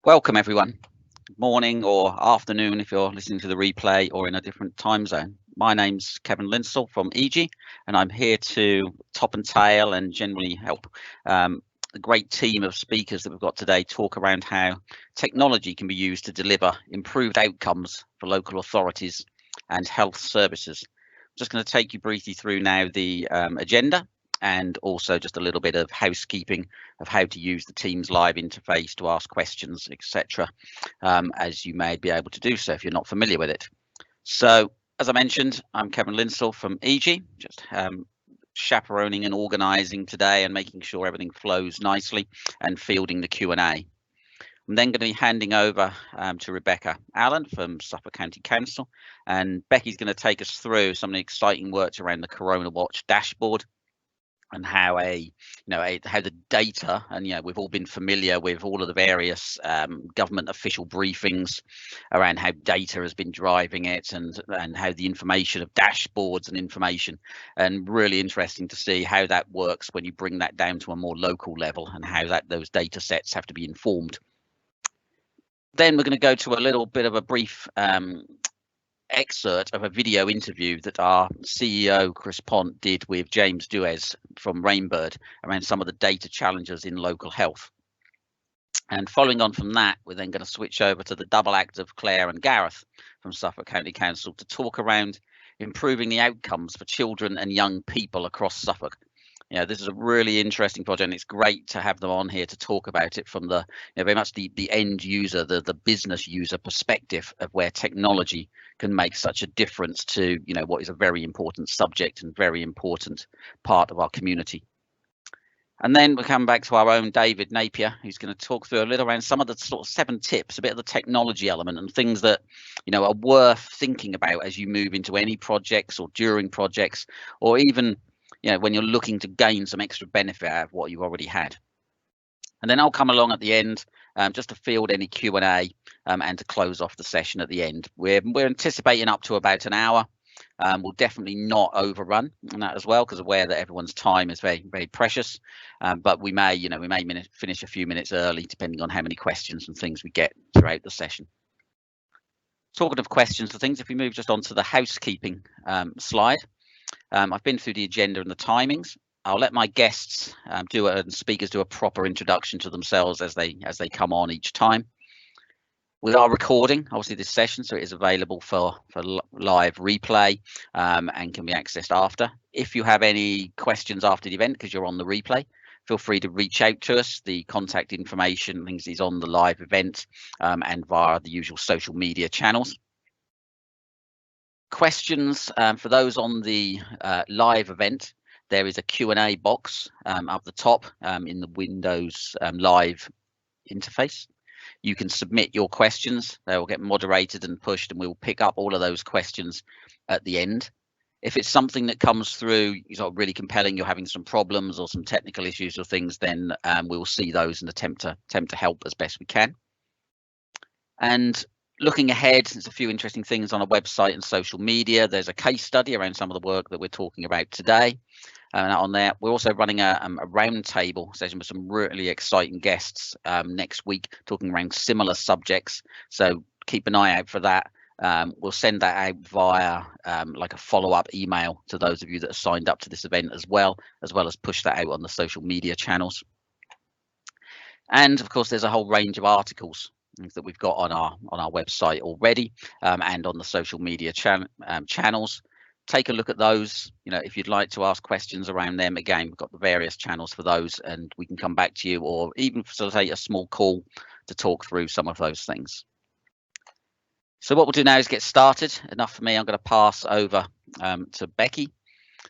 Welcome everyone. Morning or afternoon if you're listening to the replay or in a different time zone. My name's Kevin Linsell from IJYI, and I'm here to top and tail and generally help a great team of speakers that we've got today talk around how technology can be used to deliver improved outcomes for local authorities and health services. I'm just going to take you briefly through now the agenda, and also just a little bit of housekeeping of how to use the Teams live interface to ask questions, etc., as you may be able to do so if you're not familiar with it. So, as I mentioned, I'm Kevin Linsell from IJYI, just chaperoning and organising today and making sure everything flows nicely and fielding the Q&A. I'm then going to be handing over to Rebecca Allen from Suffolk County Council, and Becky's going to take us through some of the exciting work around the Coronawatch dashboard and how how the data, and we've all been familiar with all of the various government official briefings around how data has been driving it, and how the information of dashboards and information, and really interesting to see how that works when you bring that down to a more local level and how those data sets have to be informed. Then we're going to go to a little bit of a brief excerpt of a video interview that our CEO Chris Pont did with James Duez from Rainbird around some of the data challenges in local health. And following on from that, we're then going to switch over to the double act of Claire and Gareth from Suffolk County Council to talk around improving the outcomes for children and young people across Suffolk. This is a really interesting project, and it's great to have them on here to talk about it from the very much the end user, the business user perspective of where technology can make such a difference to what is a very important subject and very important part of our community. And then we'll come back to our own David Napier, who's going to talk through a little around some of the sort of 7 tips, a bit of the technology element and things that are worth thinking about as you move into any projects or during projects, or even when you're looking to gain some extra benefit out of what you've already had. And then I'll come along at the end just to field any Q&A and to close off the session at the end. We're anticipating up to about an hour. We'll definitely not overrun on that as well, because aware that everyone's time is very, very precious. But we may finish a few minutes early, depending on how many questions and things we get throughout the session. Talking of questions and things, if we move just onto the housekeeping slide. I've been through the agenda and the timings. I'll let my guests and speakers do a proper introduction to themselves as they come on each time. We are recording, obviously, this session, so it is available for live replay and can be accessed after. If you have any questions after the event, because you're on the replay, feel free to reach out to us. The contact information things is on the live event and via the usual social media channels. Questions for those on the live event, there is a Q&A box up the top in the Windows live interface. You can submit your questions. They will get moderated and pushed, and we will pick up all of those questions at the end. If it's something that comes through really compelling, you're having some problems or some technical issues or things, then we will see those and attempt to help as best we can. And looking ahead, there's a few interesting things on our website and social media. There's a case study around some of the work that we're talking about today. And on there, we're also running a roundtable session with some really exciting guests next week, talking around similar subjects. So keep an eye out for that. We'll send that out via like a follow-up email to those of you that are signed up to this event as well as push that out on the social media channels. And of course, there's a whole range of articles that we've got on our website already and on the social media channels. Take a look at those. If you'd like to ask questions around them, again, we've got the various channels for those, and we can come back to you or even facilitate a small call to talk through some of those things. So what we'll do now is get started. Enough for me. I'm going to pass over to Becky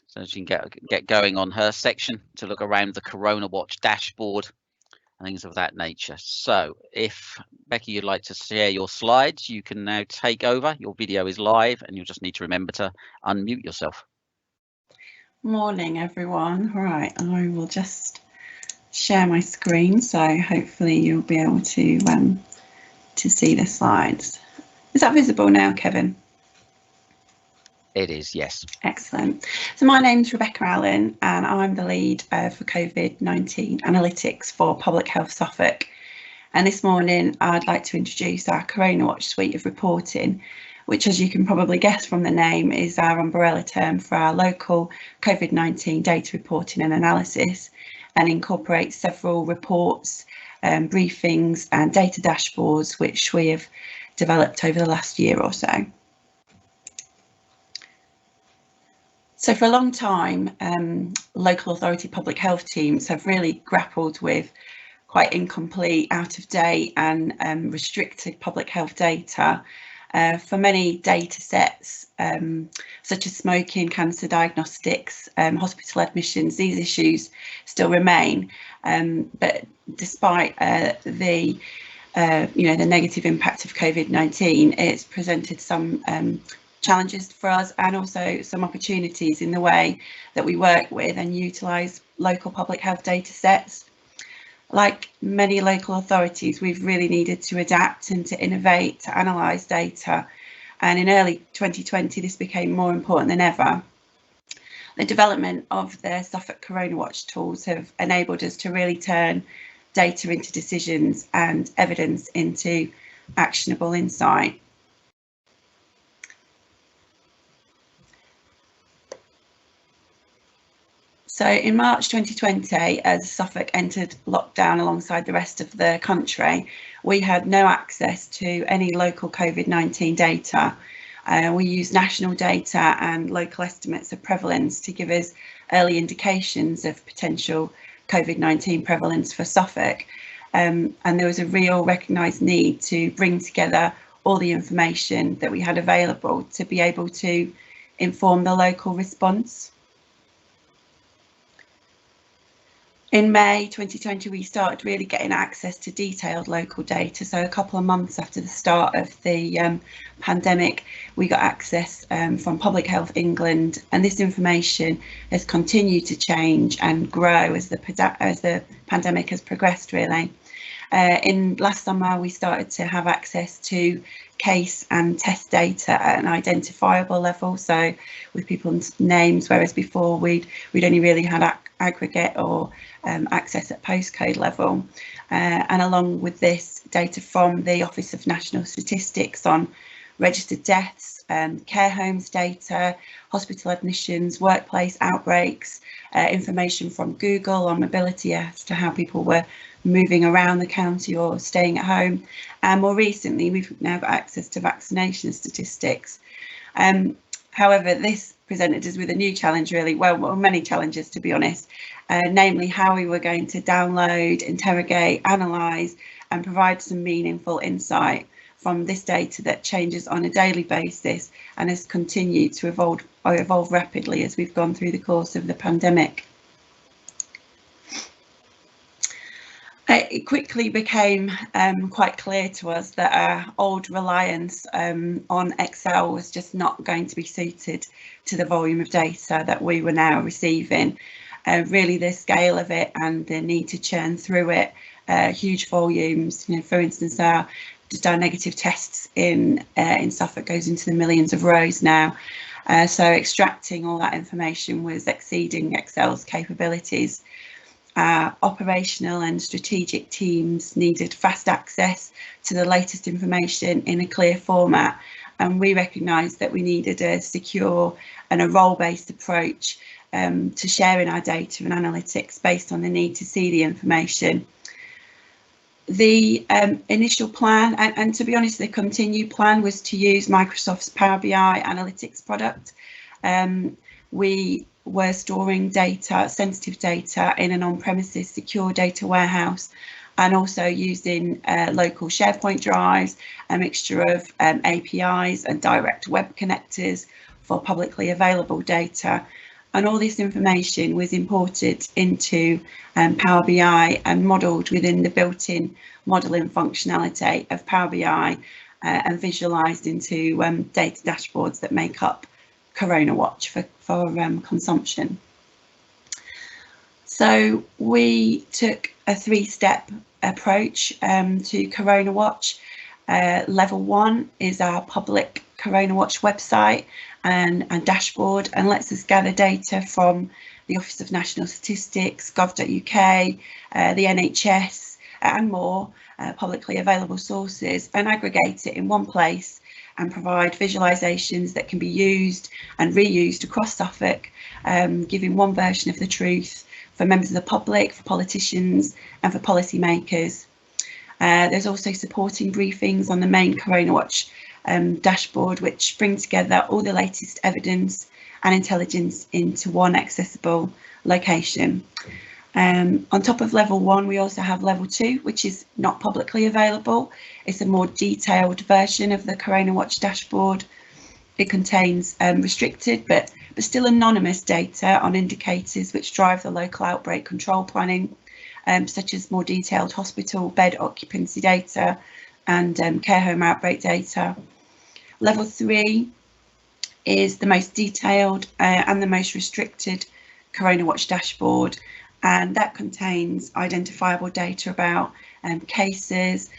so she can get going on her section to look around the Coronawatch dashboard and things of that nature. So if Becky, you'd like to share your slides, you can now take over. Your video is live and you'll just need to remember to unmute yourself. Morning everyone. Right, I will just share my screen, so hopefully you'll be able to see the slides. Is that visible now, Kevin? It is, yes. Excellent. So my name's Rebecca Allen and I'm the lead for COVID-19 analytics for Public Health Suffolk. And this morning I'd like to introduce our Coronawatch suite of reporting, which, as you can probably guess from the name, is our umbrella term for our local COVID-19 data reporting and analysis, and incorporates several reports, briefings and data dashboards which we have developed over the last year or so. So for a long time, local authority public health teams have really grappled with quite incomplete, out of date and restricted public health data for many data sets, such as smoking, cancer diagnostics, hospital admissions. These issues still remain, but despite the negative impact of COVID-19, it's presented some challenges for us and also some opportunities in the way that we work with and utilise local public health data sets. Like many local authorities, we've really needed to adapt and to innovate, to analyse data, and in early 2020 this became more important than ever. The development of the Suffolk Coronawatch tools have enabled us to really turn data into decisions and evidence into actionable insight. So in March 2020, as Suffolk entered lockdown alongside the rest of the country, we had no access to any local COVID-19 data. We used national data and local estimates of prevalence to give us early indications of potential COVID-19 prevalence for Suffolk. And there was a real recognised need to bring together all the information that we had available to be able to inform the local response. In May 2020, we started really getting access to detailed local data. So a couple of months after the start of the pandemic, we got access from Public Health England, and this information has continued to change and grow as the pandemic has progressed, really. In last summer, we started to have access to case and test data at an identifiable level, so with people's names, whereas before we'd only really had aggregate or access at postcode level. And along with this, data from the Office of National Statistics on registered deaths, care homes data, hospital admissions, workplace outbreaks, information from Google on mobility as to how people were moving around the county or staying at home. And more recently, we've now got access to vaccination statistics. However, this presented us with a new challenge, really, well, many challenges, to be honest, namely how we were going to download, interrogate, analyse and provide some meaningful insight from this data that changes on a daily basis and has continued to evolve rapidly as we've gone through the course of the pandemic. It quickly became quite clear to us that our old reliance on Excel was just not going to be suited to the volume of data that we were now receiving. Really, the scale of it and the need to churn through it, huge volumes. For instance, our negative tests in Suffolk goes into the millions of rows now. So extracting all that information was exceeding Excel's capabilities. Our operational and strategic teams needed fast access to the latest information in a clear format, and we recognised that we needed a secure and a role-based approach to sharing our data and analytics based on the need to see the information. The initial plan, and to be honest, the continued plan, was to use Microsoft's Power BI analytics product. We were storing data, sensitive data, in an on-premises secure data warehouse, and also using local SharePoint drives, a mixture of APIs and direct web connectors for publicly available data. And all this information was imported into Power BI and modelled within the built-in modelling functionality of Power BI and visualised into data dashboards that make up Coronawatch for consumption. So we took a three-step approach to Coronawatch. Level 1 is our public Coronawatch website and dashboard, and lets us gather data from the Office of National Statistics, gov.uk, the NHS, and more publicly available sources and aggregate it in one place and provide visualisations that can be used and reused across Suffolk, giving one version of the truth for members of the public, for politicians and for policymakers. There's also supporting briefings on the main Coronawatch dashboard, which bring together all the latest evidence and intelligence into one accessible location. On top of level 1, we also have level 2, which is not publicly available. It's a more detailed version of the Coronawatch dashboard. It contains restricted but still anonymous data on indicators which drive the local outbreak control planning, such as more detailed hospital bed occupancy data and care home outbreak data. Level 3 is the most detailed and the most restricted Coronawatch dashboard, and that contains identifiable data about cases,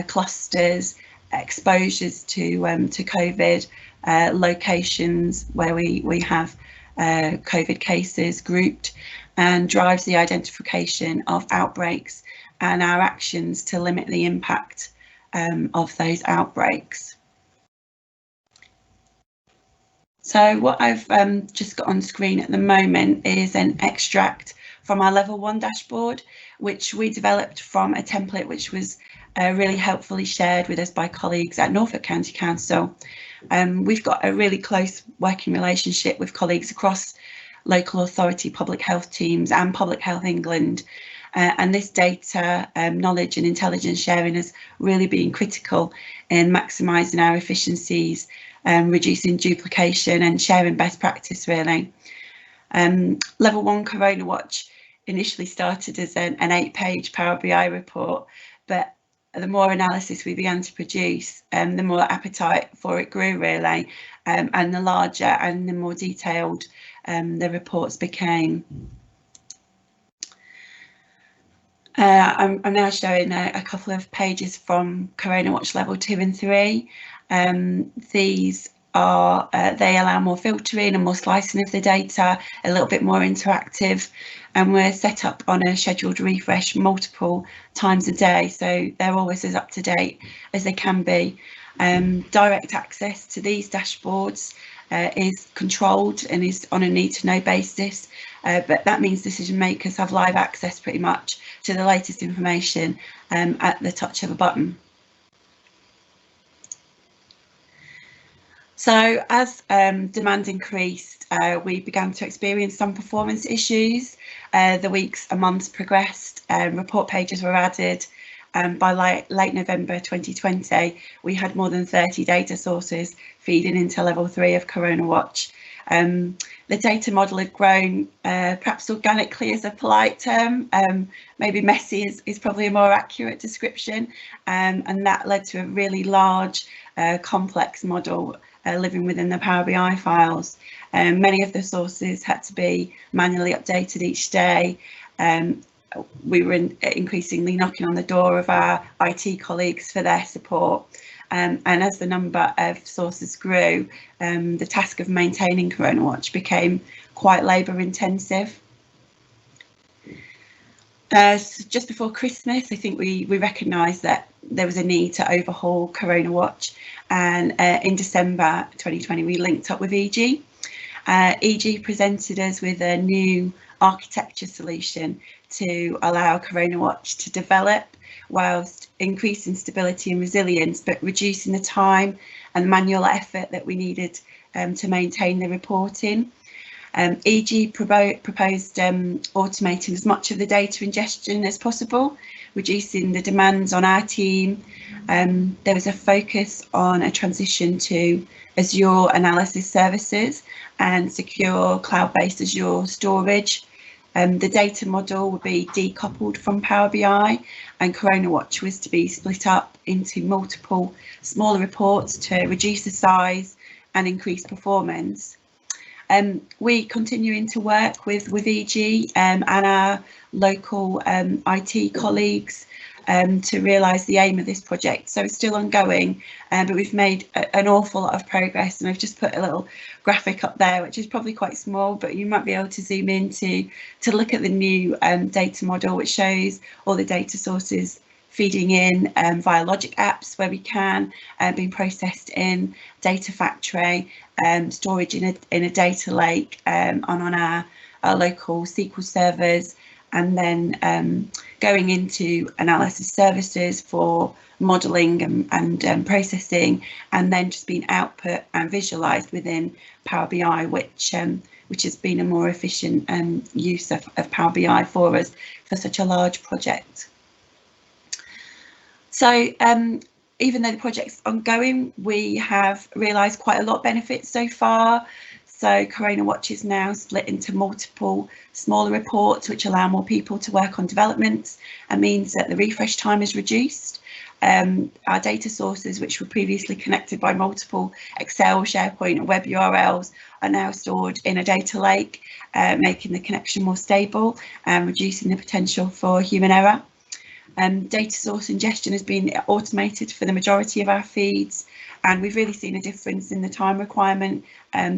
clusters, exposures to COVID, locations where we have COVID cases grouped, and drives the identification of outbreaks and our actions to limit the impact of those outbreaks. So what I've just got on screen at the moment is an extract from our level 1 dashboard, which we developed from a template which was really helpfully shared with us by colleagues at Norfolk County Council. We've got a really close working relationship with colleagues across local authority public health teams and Public Health England, and this data, knowledge and intelligence sharing has really been critical in maximising our efficiencies, reducing duplication and sharing best practice really. Level 1 Coronawatch initially started as an 8-page Power BI report, but the more analysis we began to produce, the more appetite for it grew really, and the larger and the more detailed the reports became. I'm now showing a couple of pages from Coronawatch level 2 and 3. These are they allow more filtering and more slicing of the data, a little bit more interactive, and we're set up on a scheduled refresh multiple times a day, so they're always as up to date as they can be. Direct access to these dashboards is controlled and is on a need to know basis, but that means decision makers have live access pretty much to the latest information at the touch of a button. So as demand increased, we began to experience some performance issues. The weeks and months progressed, report pages were added, and by late November 2020, we had more than 30 data sources feeding into level 3 of Coronawatch. The data model had grown, perhaps organically is a polite term, maybe messy is probably a more accurate description, and that led to a really large, complex model living within the Power BI files. Many of the sources had to be manually updated each day. We were increasingly knocking on the door of our IT colleagues for their support. And as the number of sources grew, the task of maintaining Coronawatch became quite labour intensive. So just before Christmas, I think we recognised that there was a need to overhaul Coronawatch, and in December 2020 we linked up with EG. EG presented us with a new architecture solution to allow Coronawatch to develop whilst increasing stability and resilience, but reducing the time and manual effort that we needed to maintain the reporting. EG proposed automating as much of the data ingestion as possible, reducing the demands on our team. There was a focus on a transition to Azure analysis services and secure cloud-based Azure storage. The data model would be decoupled from Power BI, and Coronawatch was to be split up into multiple smaller reports to reduce the size and increase performance. We continuing to work with EG and our local IT colleagues to realise the aim of this project. So it's still ongoing, but we've made an awful lot of progress, and I've just put a little graphic up there, which is probably quite small, but you might be able to zoom in to look at the new data model, which shows all the data sources feeding in via logic apps where we can, being processed in data factory, storage in a data lake on our local SQL servers, and then going into analysis services for modelling and processing, and then just being output and visualised within Power BI, which has been a more efficient use of Power BI for us for such a large project. So even though the project's ongoing, we have realised quite a lot of benefits so far. So Coronawatch is now split into multiple smaller reports, which allow more people to work on developments and means that the refresh time is reduced. Our data sources, which were previously connected by multiple Excel, SharePoint and web URLs, are now stored in a data lake, making the connection more stable and reducing the potential for human error. Data source ingestion has been automated for the majority of our feeds, and we've really seen a difference in the time requirement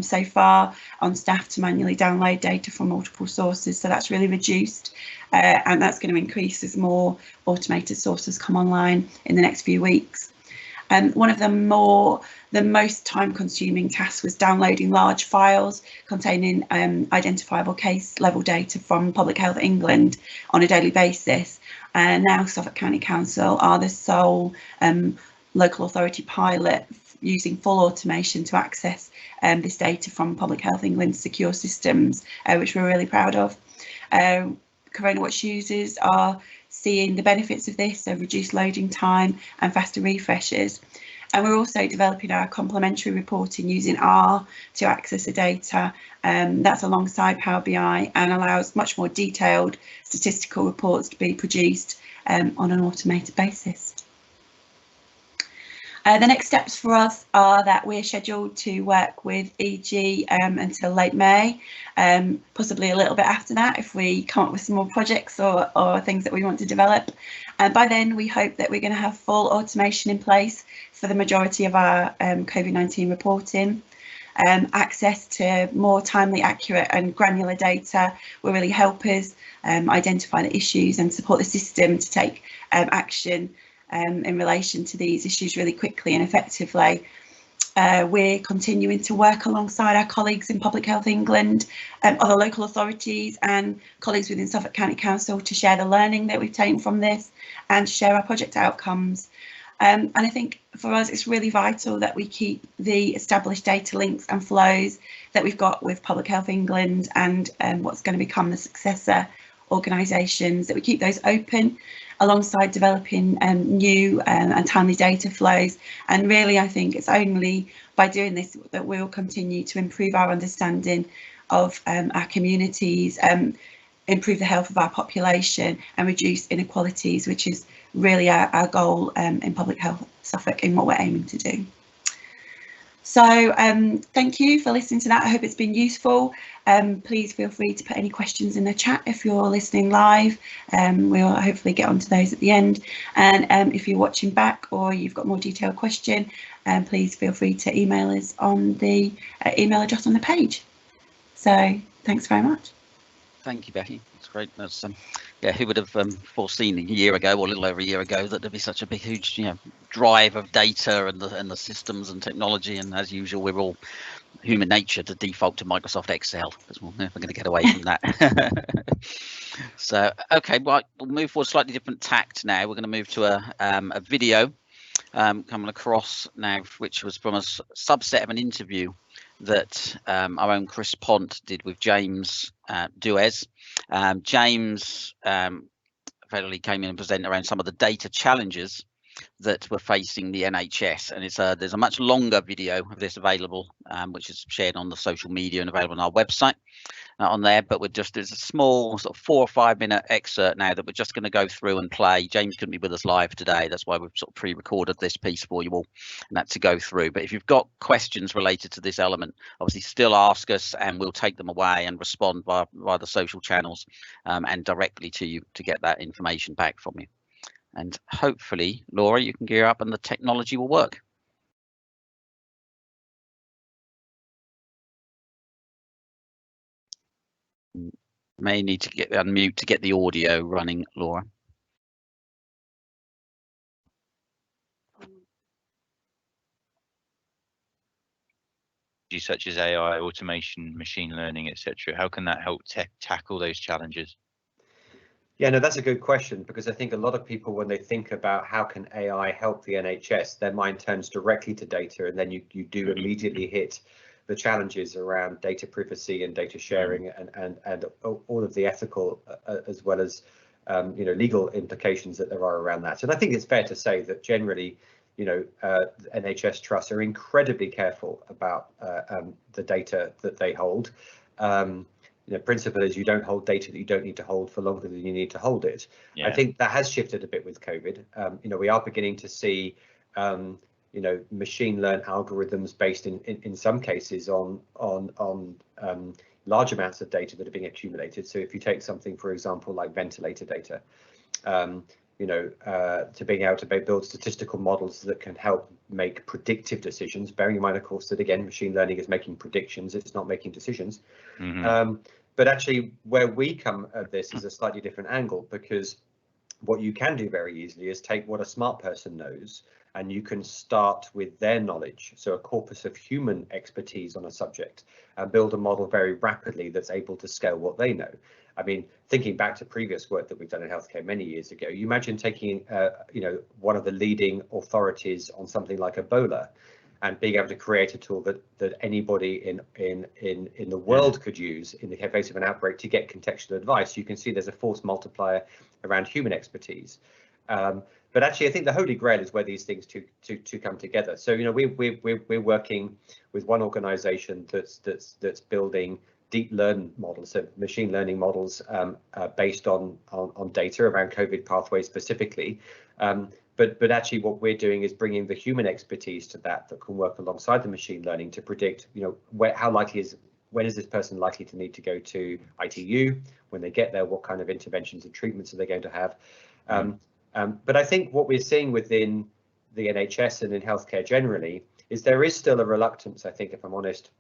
so far on staff to manually download data from multiple sources, so that's really reduced, and that's going to increase as more automated sources come online in the next few weeks. One of the most time-consuming tasks was downloading large files containing identifiable case level data from Public Health England on a daily basis. And now Suffolk County Council are the sole local authority pilot using full automation to access this data from Public Health England's secure systems, which we're really proud of. Coronawatch users are seeing the benefits of this, so reduced loading time and faster refreshes. And we're also developing our complementary reporting using R to access the data. That's alongside Power BI and allows much more detailed statistical reports to be produced on an automated basis. The next steps for us are that we're scheduled to work with EG until late May, possibly a little bit after that if we come up with some more projects or things that we want to develop. And by then we hope that we're going to have full automation in place for the majority of our COVID-19 reporting. Access to more timely, accurate and granular data will really help us identify the issues and support the system to take action in relation to these issues really quickly and effectively. We're continuing to work alongside our colleagues in Public Health England, other local authorities and colleagues within Suffolk County Council to share the learning that we've taken from this and to share our project outcomes. And I think for us it's really vital that we keep the established data links and flows that we've got with Public Health England and what's going to become the successor organisations, that we keep those open alongside developing new and timely data flows. And really I think it's only by doing this that we'll continue to improve our understanding of our communities, improve the health of our population and reduce inequalities, which is really our goal in Public Health Suffolk in what we're aiming to do. So thank you for listening to that. I hope it's been useful. Please feel free to put any questions in the chat if you're listening live. We'll hopefully get onto those at the end. And if you're watching back or you've got more detailed question, please feel free to email us on the email address on the page. So thanks very much. Thank you, Becky. That's great. That's yeah, who would have foreseen a year ago or a little over a year ago that there'd be such a big, huge, drive of data and the systems and technology. And as usual, we're all human nature to default to Microsoft Excel because we're never going to get away from that. So, okay, well, we'll move for a slightly different tact now. We're going to move to a video coming across now, which was from a subset of an interview that our own Chris Pont did with James Duez. James effectively came in and presented around some of the data challenges that were facing the NHS, and there's a much longer video of this available, which is shared on the social media and available on our website on there. But there's a small sort of 4 or 5 minute excerpt now that we're just going to go through and play. James couldn't be with us live today, that's why we've sort of pre-recorded this piece for you all and that to go through. But if you've got questions related to this element, obviously still ask us and we'll take them away and respond via the social channels and directly to you to get that information back from you. And hopefully, Laura, you can gear up and the technology will work. May need to get unmute to get the audio running, Laura. such as AI, automation, machine learning, etc.? How can that help tackle those challenges? Yeah, no, that's a good question, because I think a lot of people, when they think about how can AI help the NHS, their mind turns directly to data, and then you do immediately hit the challenges around data privacy and data sharing and all of the ethical as well as legal implications that there are around that. And I think it's fair to say that generally, NHS trusts are incredibly careful about the data that they hold. The principle is you don't hold data that you don't need to hold for longer than you need to hold it. Yeah. I think that has shifted a bit with COVID. We are beginning to see, machine learned algorithms based in some cases on large amounts of data that are being accumulated. So if you take something, for example, like ventilator data, to being able to build statistical models that can help make predictive decisions, bearing in mind, of course, that again, machine learning is making predictions, it's not making decisions. But actually, where we come at this is a slightly different angle, because what you can do very easily is take what a smart person knows, and you can start with their knowledge, so a corpus of human expertise on a subject, and build a model very rapidly that's able to scale what they know. I mean, thinking back to previous work that we've done in healthcare many years ago, you imagine taking, one of the leading authorities on something like Ebola, and being able to create a tool that anybody in the world could use in the face of an outbreak to get contextual advice. You can see there's a force multiplier around human expertise. But actually, I think the holy grail is where these things to come together. So we're working with one organisation that's building deep learn models, so machine learning models based on data around COVID pathways specifically. But actually, what we're doing is bringing the human expertise to that can work alongside the machine learning to predict, when is this person likely to need to go to ITU? When they get there, what kind of interventions and treatments are they going to have? But I think what we're seeing within the NHS and in healthcare generally is there is still a reluctance, I think, if I'm honest,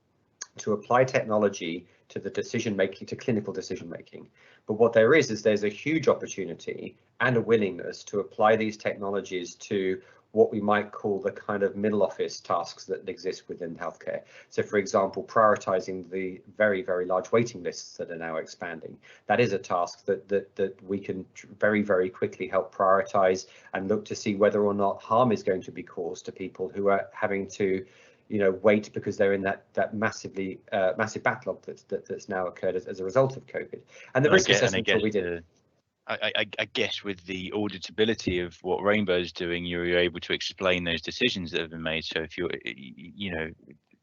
to apply technology to the decision making, to clinical decision making. But what there is there's a huge opportunity and a willingness to apply these technologies to what we might call the kind of middle office tasks that exist within healthcare. So, for example, prioritizing the very, very large waiting lists that are now expanding. That is a task that we can very, very quickly help prioritize and look to see whether or not harm is going to be caused to people who are having to wait because they're in that massive backlog that's now occurred as a result of COVID. And the risk assessment that we did. I guess with the auditability of what Rainbow's doing, you're able to explain those decisions that have been made. So if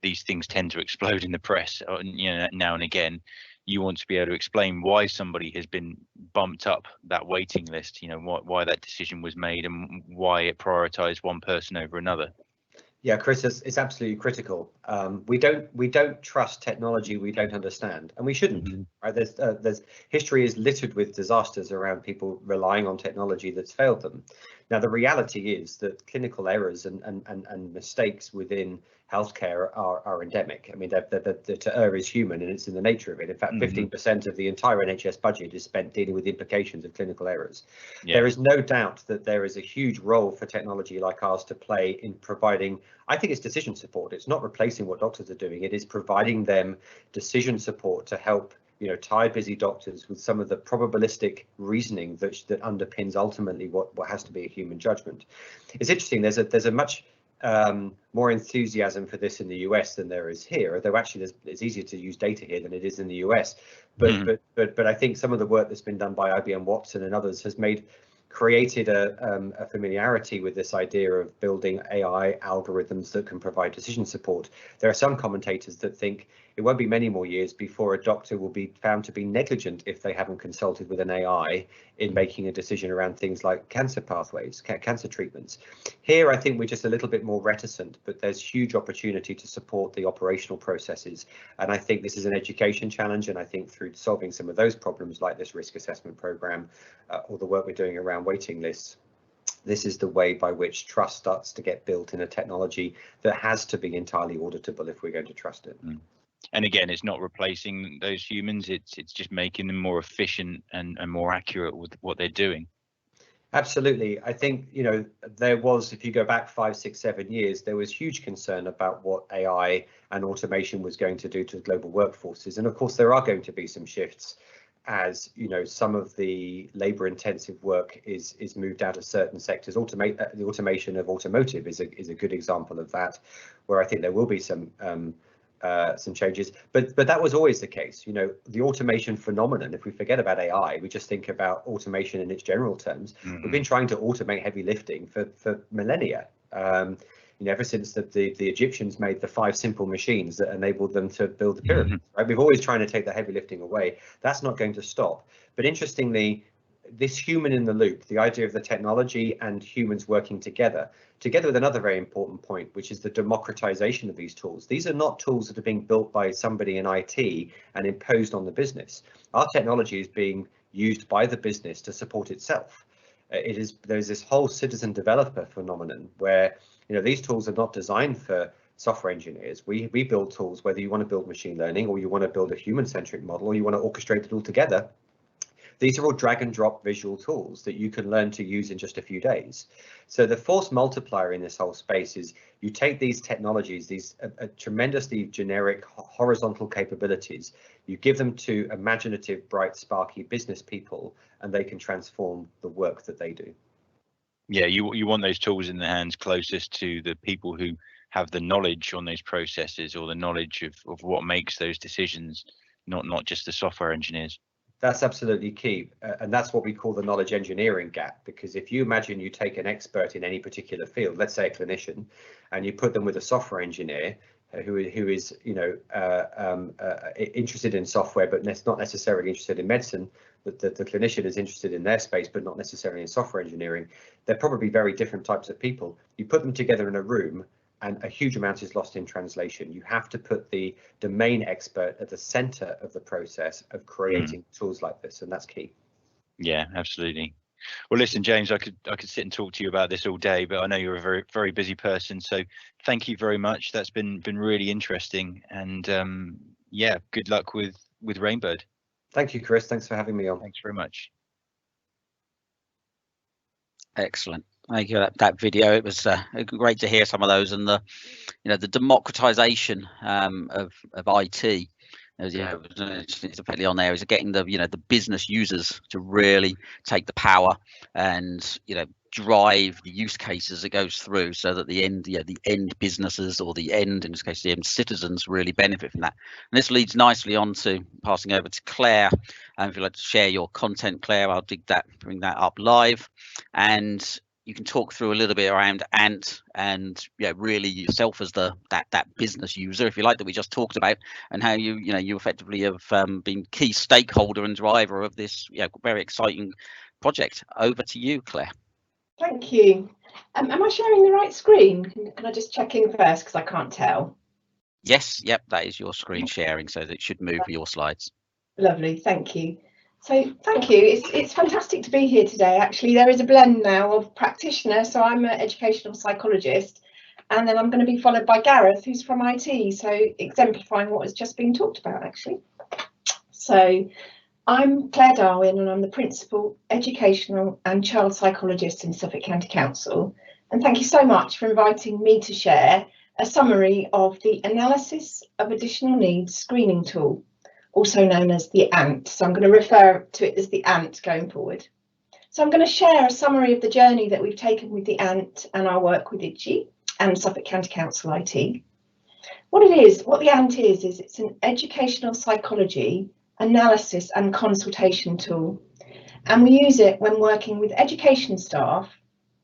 these things tend to explode in the press, now and again, you want to be able to explain why somebody has been bumped up that waiting list, why that decision was made and why it prioritized one person over another. Yeah, Chris, it's absolutely critical. We don't trust technology we don't understand, and we shouldn't. Right? There's history is littered with disasters around people relying on technology that's failed them. Now, the reality is that clinical errors and mistakes within healthcare are endemic. I mean, to err is human, and it's in the nature of it. In fact, 15% of the entire NHS budget is spent dealing with implications of clinical errors. Yeah. There is no doubt that there is a huge role for technology like ours to play in providing, I think it's decision support. It's not replacing what doctors are doing. It is providing them decision support to help tired, busy doctors with some of the probabilistic reasoning that underpins ultimately what has to be a human judgment. It's interesting. There's a much more enthusiasm for this in the US than there is here, although actually it's easier to use data here than it is in the US. But I think some of the work that's been done by IBM Watson and others has created a familiarity with this idea of building AI algorithms that can provide decision support. There are some commentators that think it won't be many more years before a doctor will be found to be negligent if they haven't consulted with an AI in making a decision around things like cancer pathways, cancer treatments. Here, I think we're just a little bit more reticent, but there's huge opportunity to support the operational processes. And I think this is an education challenge. And I think through solving some of those problems like this risk assessment program or the work we're doing around waiting lists, this is the way by which trust starts to get built in a technology that has to be entirely auditable if we're going to trust it. And again, it's not replacing those humans, it's just making them more efficient and more accurate with what they're doing. Absolutely. I think, you know, there was, if you go back 5, 6, 7 years, there was huge concern about what AI and automation was going to do to global workforces. And of course, there are going to be some shifts as, you know, some of the labor intensive work is moved out of certain sectors. The automation of automotive is a good example of that, where I think there will be some changes, but that was always the case. You know, the automation phenomenon, if we forget about AI, we just think about automation in its general terms. We've been trying to automate heavy lifting for millennia. You know, ever since the Egyptians made the 5 simple machines that enabled them to build the pyramids, right? We've always trying to take the heavy lifting away. That's not going to stop. But interestingly, this human in the loop, the idea of the technology and humans working together with another very important point, which is the democratization of these tools. These are not tools that are being built by somebody in IT and imposed on the business. Our technology is being used by the business to support itself. There's this whole citizen developer phenomenon where, you know, these tools are not designed for software engineers. We build tools, whether you want to build machine learning or you want to build a human-centric model or you want to orchestrate it all together. These are all drag and drop visual tools that you can learn to use in just a few days. So the force multiplier in this whole space is you take these technologies, these tremendously generic horizontal capabilities, you give them to imaginative, bright, sparky business people, and they can transform the work that they do. Yeah, you want those tools in the hands closest to the people who have the knowledge on those processes or the knowledge of what makes those decisions, not just the software engineers. That's absolutely key, and that's what we call the knowledge engineering gap. Because if you imagine you take an expert in any particular field, let's say a clinician, and you put them with a software engineer who is, you know, interested in software but not necessarily interested in medicine, that the clinician is interested in their space but not necessarily in software engineering, they're probably very different types of people. You put them together in a room, and a huge amount is lost in translation. You have to put the domain expert at the center of the process of creating tools like this, and that's key. Yeah, absolutely. Well, listen, James, I could sit and talk to you about this all day, but I know you're a very, very busy person. So thank you very much. That's been really interesting, and yeah, good luck with Rainbird. Thank you, Chris. Thanks for having me on. Thanks very much. Excellent. Thank you for that video. It was great to hear some of those, and the democratization of IT. As it's effectively on there is getting the business users to really take the power and drive the use cases it goes through, so that the end businesses, or the end, in this case the end citizens, really benefit from that. And this leads nicely on to passing over to Claire. If you'd like to share your content, Claire, I'll bring that up live, and you can talk through a little bit around Ant and really yourself as that business user, if you like, that we just talked about, and how you effectively have been key stakeholder and driver of this very exciting project. Over to you, Claire. Thank you. Am I sharing the right screen? Can I just check in first, because I can't tell? Yes, yep, that is your screen sharing, so that it should move your slides. Lovely, thank you. So thank you. It's fantastic to be here today. Actually, there is a blend now of practitioner, so I'm an educational psychologist, and then I'm going to be followed by Gareth, who's from IT, so exemplifying what has just been talked about, actually. So I'm Claire Darwin, and I'm the Principal Educational and Child Psychologist in Suffolk County Council. And thank you so much for inviting me to share a summary of the Analysis of Additional Needs Screening Tool, also known as the ANT. So I'm going to refer to it as the ANT going forward. So I'm going to share a summary of the journey that we've taken with the ANT and our work with IJYI and Suffolk County Council IT. What the ANT is it's an educational psychology analysis and consultation tool, and we use it when working with education staff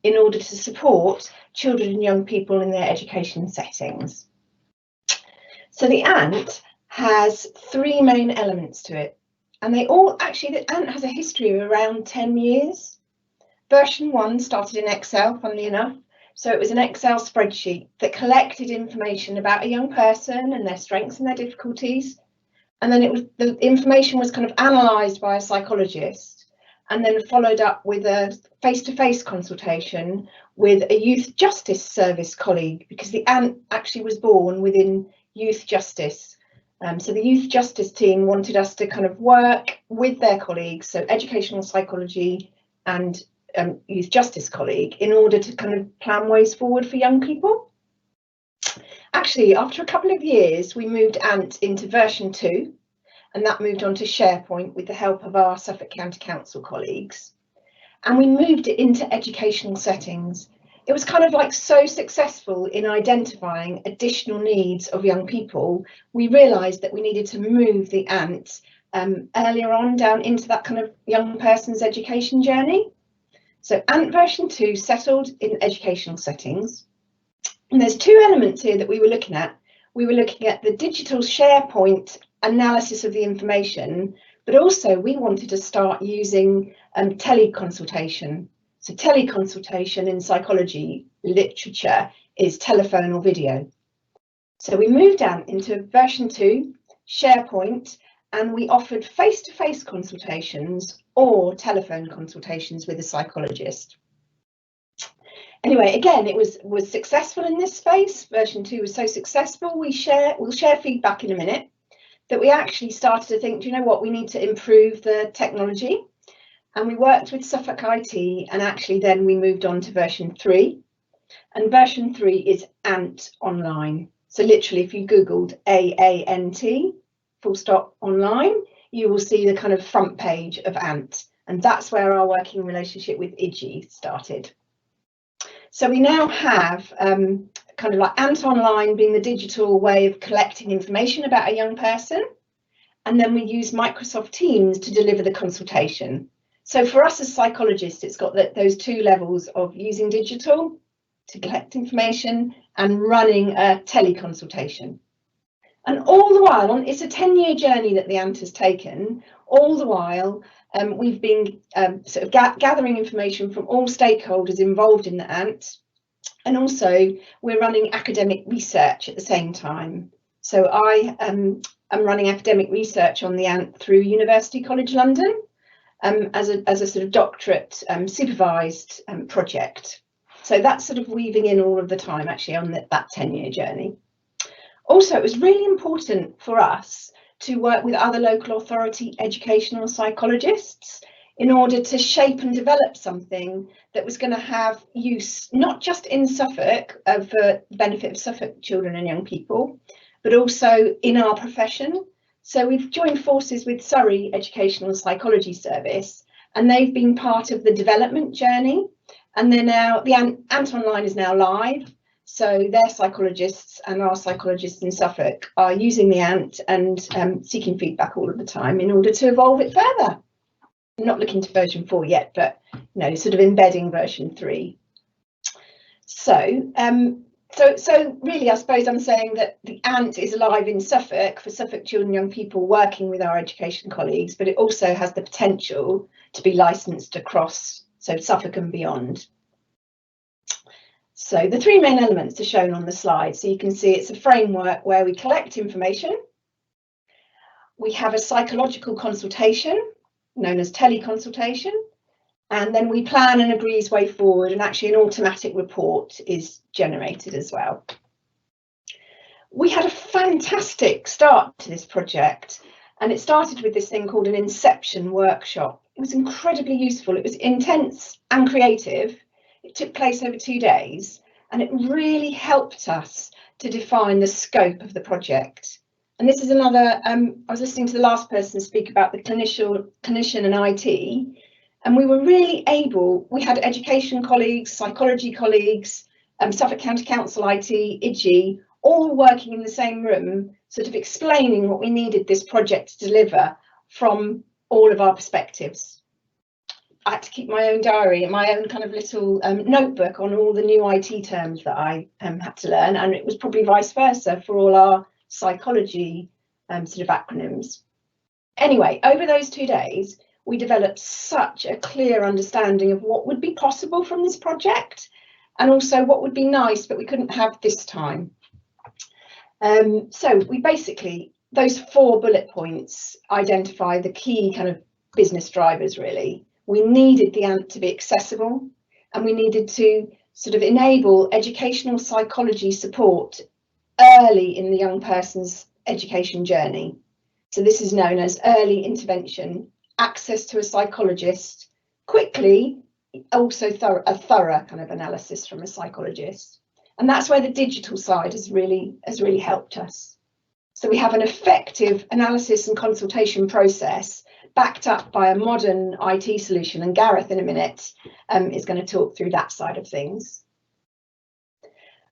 in order to support children and young people in their education settings. So the ANT has 3 main elements to it, and the ANT has a history of around 10 years. Version 1 started in Excel, funnily enough. So it was an Excel spreadsheet that collected information about a young person and their strengths and their difficulties. And then the information was kind of analysed by a psychologist, and then followed up with a face-to-face consultation with a youth justice service colleague, because the ANT actually was born within youth justice. So the youth justice team wanted us to kind of work with their colleagues, so educational psychology and youth justice colleague in order to kind of plan ways forward for young people. Actually, after a couple of years, we moved ANT into version 2, and that moved on to SharePoint with the help of our Suffolk County Council colleagues. And we moved it into educational settings. It was kind of like so successful in identifying additional needs of young people, we realised that we needed to move the ANT earlier on down into that kind of young person's education journey. So ANT version 2 settled in educational settings. And there's two elements here that we were looking at. We were looking at the digital SharePoint analysis of the information, but also we wanted to start using teleconsultation. So teleconsultation in psychology literature is telephone or video. So we moved down into version 2, SharePoint, and we offered face-to-face consultations or telephone consultations with a psychologist. Anyway, again, it was successful in this space. Version 2 was so successful, we'll share feedback in a minute, that we actually started to think, do you know what, we need to improve the technology. And we worked with Suffolk IT, and actually then we moved on to version 3. And version 3 is ANT online. So literally, if you Googled AANT, full stop online, you will see the kind of front page of ANT. And that's where our working relationship with IJYI started. So we now have kind of like ANT online being the digital way of collecting information about a young person. And then we use Microsoft Teams to deliver the consultation. So for us as psychologists, it's got those two levels of using digital to collect information and running a teleconsultation. And all the while, it's a 10-year journey that the ANT has taken. All the while, we've been sort of gathering information from all stakeholders involved in the ANT. And also, we're running academic research at the same time. So I am running academic research on the ANT through University College London as a sort of doctorate supervised project. So that's sort of weaving in all of the time actually on that 10-year journey. Also, it was really important for us to work with other local authority educational psychologists in order to shape and develop something that was going to have use not just in Suffolk for the benefit of Suffolk children and young people, but also in our profession. So we've joined forces with Surrey Educational Psychology Service, and they've been part of the development journey. And they're now, the ANT Online is now live. So their psychologists and our psychologists in Suffolk are using the ANT and seeking feedback all of the time in order to evolve it further. I'm not looking to version 4 yet, but sort of embedding version 3. So really, I suppose I'm saying that the ANT is live in Suffolk for Suffolk children and young people working with our education colleagues, but it also has the potential to be licensed across Suffolk and beyond. So the three main elements are shown on the slide. So you can see it's a framework where we collect information. We have a psychological consultation known as teleconsultation, and then we plan and agree way forward, and actually an automatic report is generated as well. We had a fantastic start to this project, and it started with this thing called an Inception Workshop. It was incredibly useful. It was intense and creative. It took place over 2 days, and it really helped us to define the scope of the project. And this is another, I was listening to the last person speak about the clinician and IT, and we were really able, we had education colleagues, psychology colleagues, Suffolk County Council IT, IJYI, all working in the same room, sort of explaining what we needed this project to deliver from all of our perspectives. I had to keep my own diary and my own kind of little notebook on all the new IT terms that I had to learn, and it was probably vice versa for all our psychology sort of acronyms. Anyway, over those 2 days, we developed such a clear understanding of what would be possible from this project, and also what would be nice but we couldn't have this time. So we basically, those 4 bullet points identify the key kind of business drivers really. We needed the ANT to be accessible, and we needed to sort of enable educational psychology support early in the young person's education journey. So this is known as early intervention, access to a psychologist quickly also a thorough kind of analysis from a psychologist. And that's where the digital side has really helped us. So we have an effective analysis and consultation process backed up by a modern IT solution, and Gareth in a minute is going to talk through that side of things.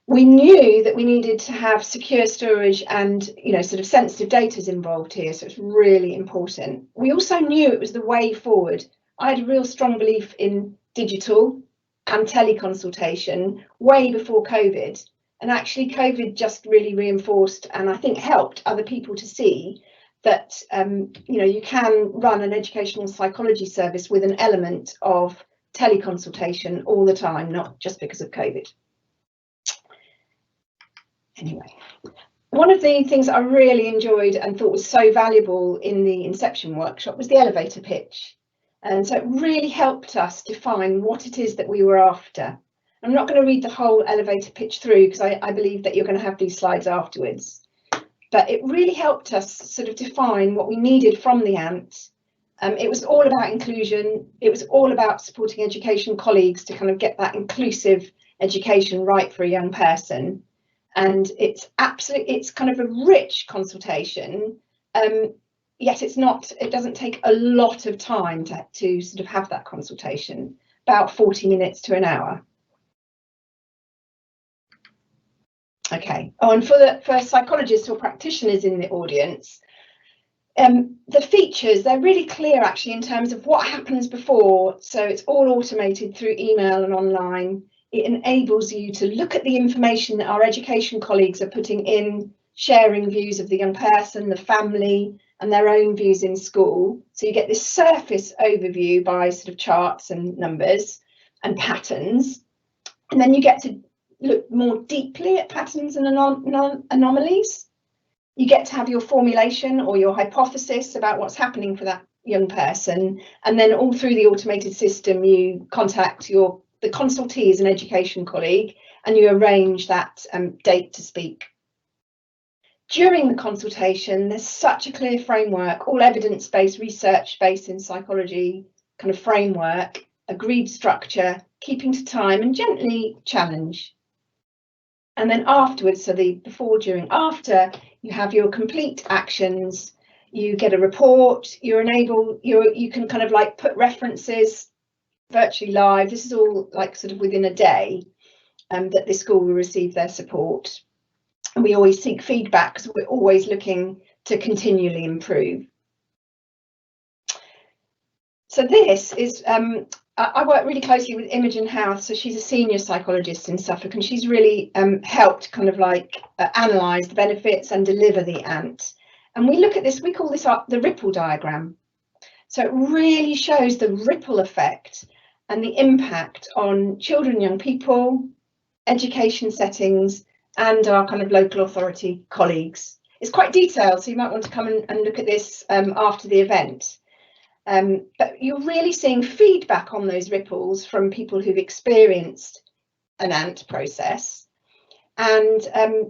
We knew that we needed to have secure storage and, you know, sort of sensitive data is involved here, so it's really important. We also knew it was the way forward. I had a real strong belief in digital and teleconsultation way before COVID, and actually COVID just really reinforced and I think helped other people to see that you know, you can run an educational psychology service with an element of teleconsultation all the time, not just because of COVID. Anyway, one of the things I really enjoyed and thought was so valuable in the Inception Workshop was the elevator pitch. And so it really helped us define what it is that we were after. I'm not going to read the whole elevator pitch through because I believe that you're going to have these slides afterwards. But it really helped us sort of define what we needed from the ANT. It was all about inclusion. It was all about supporting education colleagues to kind of get that inclusive education right for a young person. And it's kind of a rich consultation. Yet it doesn't take a lot of time to sort of have that consultation, about 40 minutes to an hour. Okay. Oh, and for psychologists or practitioners in the audience, the features, they're really clear actually in terms of what happens before. So it's all automated through email and online. It enables you to look at the information that our education colleagues are putting in, sharing views of the young person, the family, and their own views in school. So you get this surface overview by sort of charts and numbers and patterns. And then you get to look more deeply at patterns and anomalies. You get to have your formulation or your hypothesis about what's happening for that young person. And then all through the automated system, you contact the consultee as an education colleague and you arrange that date to speak. During the consultation, there's such a clear framework, all evidence-based, research-based in psychology kind of framework, agreed structure, keeping to time and gently challenge. And then afterwards, so the before, during, after, you have your complete actions, you get a report, you can kind of like put references virtually live. This is all like sort of within a day that the school will receive their support. And we always seek feedback because we're always looking to continually improve. So this is, I work really closely with Imogen House, so she's a senior psychologist in Suffolk, and she's really helped kind of like analyse the benefits and deliver the ANT. And we look at this, we call this the ripple diagram. So it really shows the ripple effect and the impact on children, young people, education settings, and our kind of local authority colleagues. It's quite detailed, so you might want to come and look at this after the event. But you're really seeing feedback on those ripples from people who've experienced an ANT process. And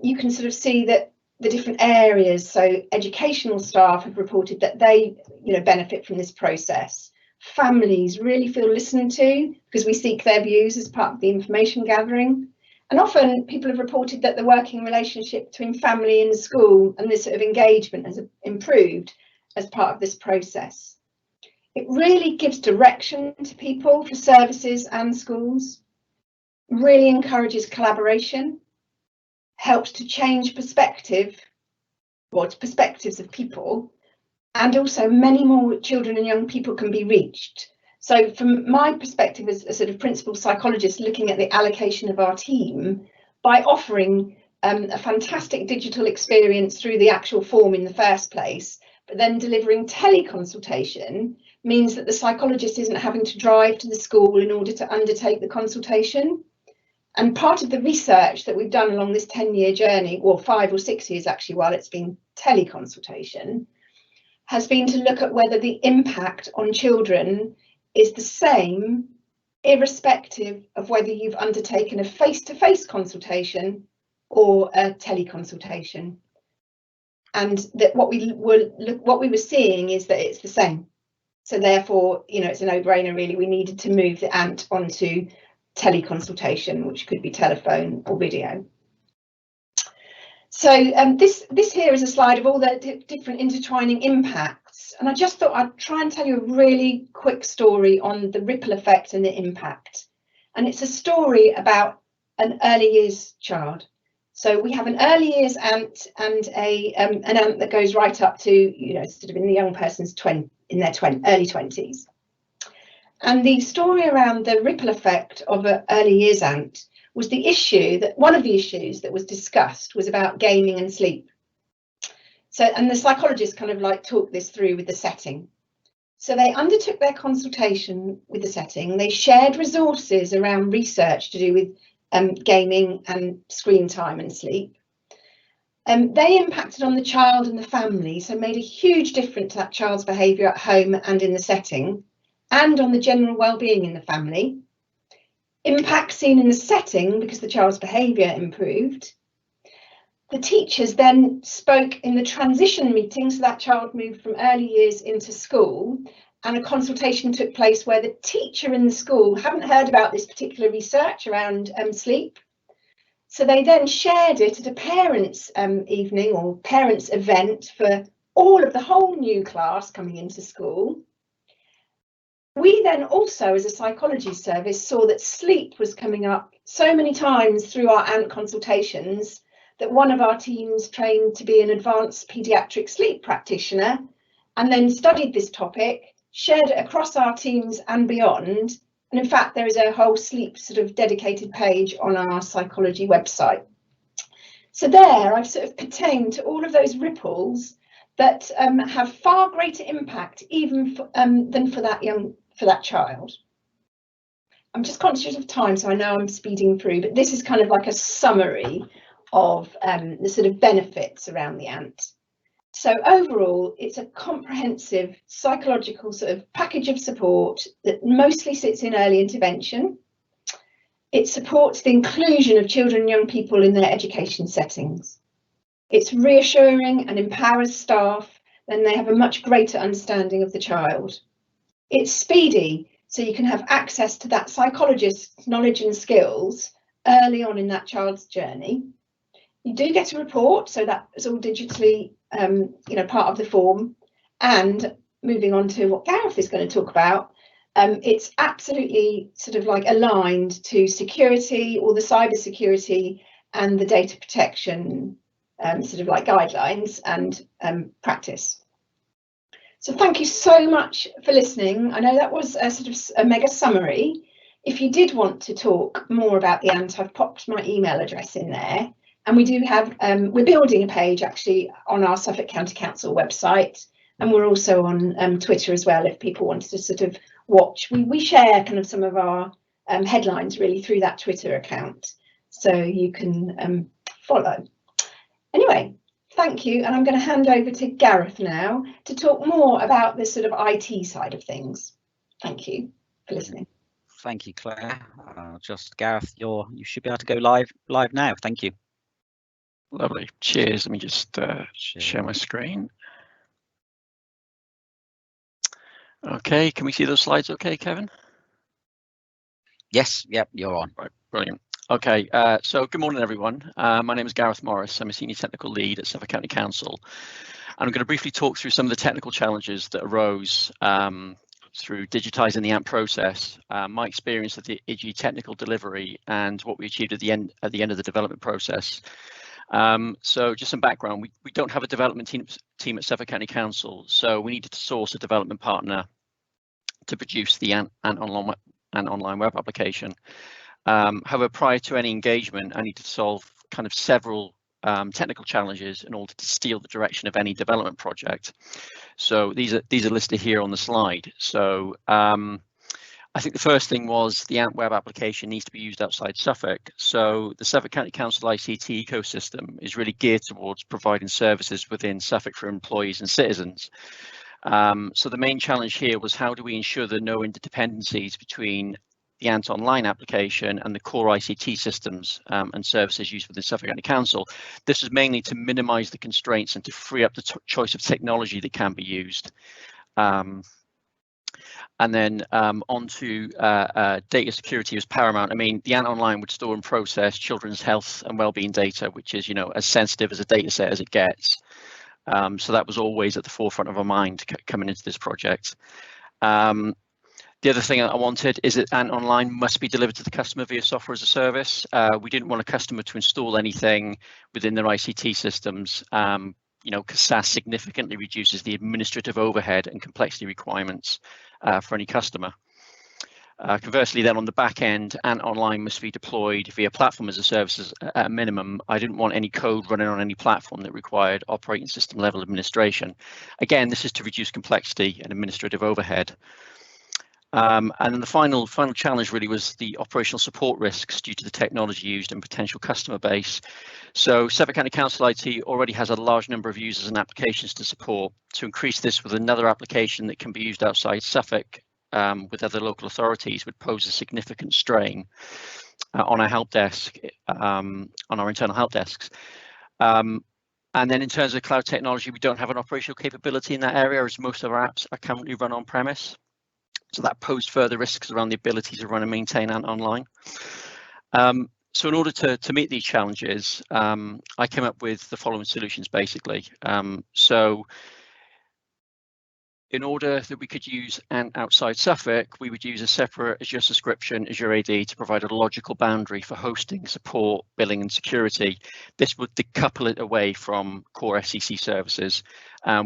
you can sort of see that the different areas, so educational staff have reported that they benefit from this process. Families really feel listened to because we seek their views as part of the information gathering. And often people have reported that the working relationship between family and the school and this sort of engagement has improved as part of this process. It really gives direction to people for services and schools, really encourages collaboration, helps to change perspectives of people, and also many more children and young people can be reached. So from my perspective as a sort of principal psychologist looking at the allocation of our team, by offering a fantastic digital experience through the actual form in the first place, but then delivering teleconsultation means that the psychologist isn't having to drive to the school in order to undertake the consultation. And part of the research that we've done along this 10-year journey, or 5 or 6 years actually, while it's been teleconsultation, has been to look at whether the impact on children is the same, irrespective of whether you've undertaken a face-to-face consultation or a teleconsultation. And that what we were seeing is that it's the same. So therefore, you know, it's a no-brainer really. We needed to move the ANT onto teleconsultation, which could be telephone or video. So this here is a slide of all the different intertwining impacts, and I just thought I'd try and tell you a really quick story on the ripple effect and the impact. And it's a story about an early years child. So we have an early years ANT and an ANT that goes right up to, you know, sort of in the young person's early 20s. And the story around the ripple effect of an early years ANT was the issue that one of the issues that was discussed was about gaming and sleep. So, and the psychologists kind of like talked this through with the setting. So they undertook their consultation with the setting. They shared resources around research to do with gaming and screen time and sleep. They impacted on the child and the family, so made a huge difference to that child's behaviour at home and in the setting, and on the general well-being in the family. Impact seen in the setting because the child's behaviour improved. The teachers then spoke in the transition meeting, so that child moved from early years into school, and a consultation took place where the teacher in the school hadn't heard about this particular research around sleep. So they then shared it at a parents' evening or parents' event for all of the whole new class coming into school. We then also, as a psychology service, saw that sleep was coming up so many times through our ANT consultations that one of our teams trained to be an advanced paediatric sleep practitioner and then studied this topic, shared it across our teams and beyond. And in fact, there is a whole sleep sort of dedicated page on our psychology website. So there I've sort of pertained to all of those ripples that have far greater impact even than for that child. I'm just conscious of time, so I know I'm speeding through, but this is kind of like a summary of the sort of benefits around the ANT. So overall, it's a comprehensive psychological sort of package of support that mostly sits in early intervention. It supports the inclusion of children and young people in their education settings. It's reassuring and empowers staff, then they have a much greater understanding of the child. It's speedy, so you can have access to that psychologist's knowledge and skills early on in that child's journey. You do get a report, so that is all digitally, part of the form. And moving on to what Gareth is going to talk about, it's absolutely sort of like aligned to security, or the cyber security and the data protection sort of like guidelines and practice. So thank you so much for listening. I know that was a sort of a mega summary. If you did want to talk more about the ANT, I've popped my email address in there. And we do have, we're building a page actually on our Suffolk County Council website. And we're also on Twitter as well, if people wanted to sort of watch. We share kind of some of our headlines really through that Twitter account. So you can follow. Anyway, thank you. And I'm going to hand over to Gareth now to talk more about this sort of IT side of things. Thank you for listening. Thank you, Claire. Gareth, you should be able to go live now. Thank you. Lovely. Cheers. Let me just share my screen. Okay, can we see those slides okay, Kevin? Yes, yep, you're on. Right, brilliant. Okay, so good morning, everyone. My name is Gareth Morris. I'm a Senior Technical Lead at Suffolk County Council. And I'm going to briefly talk through some of the technical challenges that arose through digitising the ANT process, my experience of the IJYI technical delivery, and what we achieved at the end of the development process. So just some background, we don't have a development team at Suffolk County Council, so we needed to source a development partner to produce the ANT online web application. However, prior to any engagement, I needed to solve kind of several technical challenges in order to steer the direction of any development project. So these are listed here on the slide. So I think the first thing was the ANT web application needs to be used outside Suffolk. So the Suffolk County Council ICT ecosystem is really geared towards providing services within Suffolk for employees and citizens. So the main challenge here was, how do we ensure there are no interdependencies between the ANT online application and the core ICT systems and services used within Suffolk County Council. This is mainly to minimise the constraints and to free up the choice of technology that can be used. And then onto data security was paramount. I mean, the Ant Online would store and process children's health and wellbeing data, which is, as sensitive as a data set as it gets. So that was always at the forefront of our mind coming into this project. The other thing I wanted is that Ant Online must be delivered to the customer via software as a service. We didn't want a customer to install anything within their ICT systems, because SaaS significantly reduces the administrative overhead and complexity requirements for any customer. Conversely, then on the back end, Ant Online must be deployed via platform as a service at a minimum. I didn't want any code running on any platform that required operating system level administration. Again, this is to reduce complexity and administrative overhead. And then the final challenge really was the operational support risks due to the technology used and potential customer base. So Suffolk County Council IT already has a large number of users and applications to support. To increase this with another application that can be used outside Suffolk with other local authorities would pose a significant strain on our help desk, on our internal help desks. And then in terms of cloud technology, we don't have an operational capability in that area, as most of our apps are currently run on premise. So that posed further risks around the ability to run and maintain Ant Online. So in order to meet these challenges, I came up with the following solutions, basically. So in order that we could use Ant outside Suffolk, we would use a separate Azure subscription, Azure AD, to provide a logical boundary for hosting, support, billing, and security. This would decouple it away from core SEC services.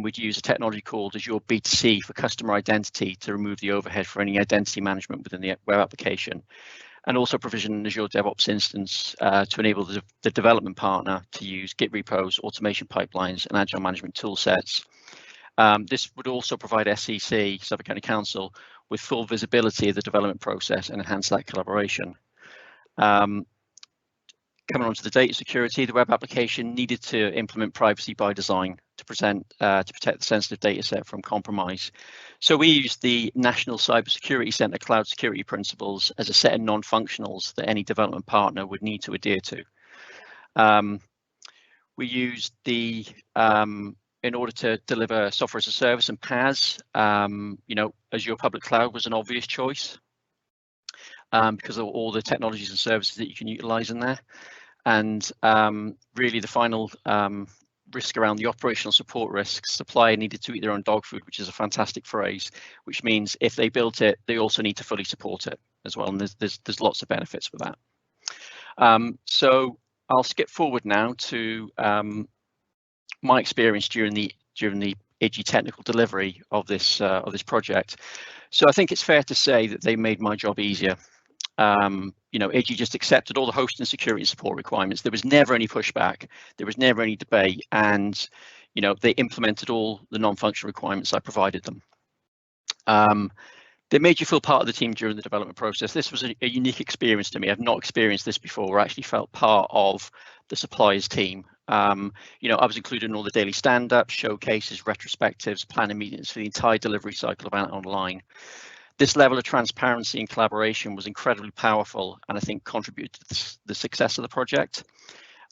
We'd use a technology called Azure B2C for customer identity to remove the overhead for any identity management within the web application, and also provision an Azure DevOps instance to enable the development partner to use Git repos, automation pipelines, and agile management tool sets. This would also provide SEC, Suffolk County Council, with full visibility of the development process and enhance that collaboration. Coming on to the data security, the web application needed to implement privacy by design to protect the sensitive data set from compromise. So we used the National Cybersecurity Centre Cloud Security Principles as a set of non-functionals that any development partner would need to adhere to. We used the in order to deliver software as a service and PaaS, Azure Public Cloud was an obvious choice because of all the technologies and services that you can utilize in there. And really the final risk around the operational support risks, supplier needed to eat their own dog food, which is a fantastic phrase, which means if they built it, they also need to fully support it as well. And there's lots of benefits with that. So I'll skip forward now to my experience during the IJYI technical delivery of this project. So I think it's fair to say that they made my job easier. IJYI just accepted all the hosting and security and support requirements. There was never any pushback. There was never any debate, and they implemented all the non-functional requirements I provided them. They made you feel part of the team during the development process. This was a unique experience to me. I've not experienced this before. I actually felt part of the suppliers team. I was included in all the daily stand-ups, showcases, retrospectives, planning meetings for the entire delivery cycle of Ant Online. This level of transparency and collaboration was incredibly powerful, and I think contributed to the success of the project.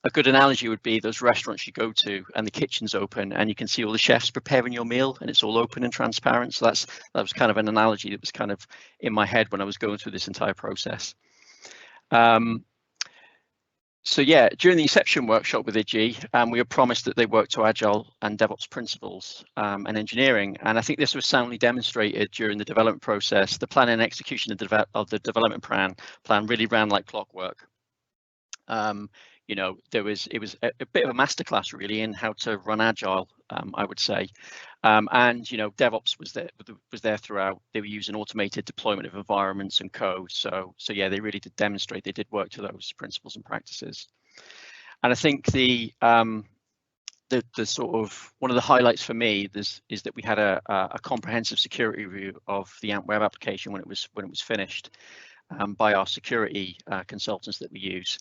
A good analogy would be those restaurants you go to and the kitchen's open and you can see all the chefs preparing your meal and it's all open and transparent. So that was kind of an analogy that was kind of in my head when I was going through this entire process. So yeah, during the Inception Workshop with IJYI, we were promised that they worked to Agile and DevOps principles and engineering. And I think this was soundly demonstrated during the development process. The planning and execution of the development plan really ran like clockwork. It was a bit of a masterclass really in how to run Agile, I would say. And DevOps was there throughout. They were using automated deployment of environments and code. So yeah, they really did demonstrate they did work to those principles and practices. And I think the sort of one of the highlights for me is that we had a comprehensive security review of the Ant web application when it was finished by our security consultants that we use.